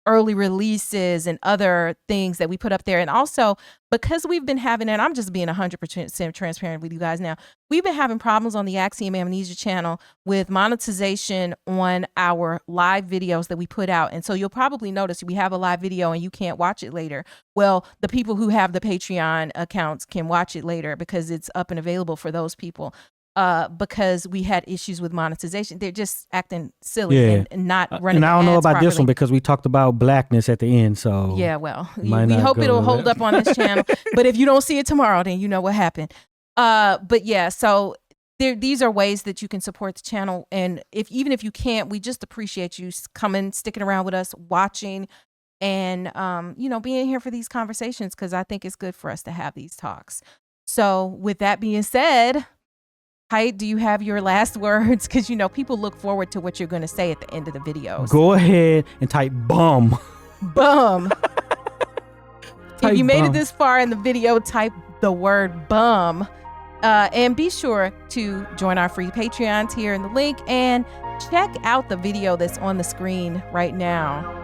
early releases and other things that we put up there. And also because we've been having, and I'm just being 100% transparent with you guys now, we've been having problems on the Axiom Amnesia channel with monetization on our live videos that we put out. And so you'll probably notice we have a live video and you can't watch it later. Well, the people who have the Patreon accounts can watch it later because it's up and available for those people. Because we had issues with monetization. They're just acting silly and not running. And I don't know about properly. this one because we talked about blackness at the end. So yeah, well, we hope it'll hold up on this channel. But if you don't see it tomorrow, then you know what happened. But yeah, so these are ways that you can support the channel. And even if you can't, we just appreciate you coming, sticking around with us, watching, and being here for these conversations because I think it's good for us to have these talks. So with that being said, Heit, do you have your last words? Because, people look forward to what you're going to say at the end of the videos. Go ahead and type bum. Bum. If you made it this far in the video, type the word bum. And be sure to join our free Patreon tier in the link and check out the video that's on the screen right now.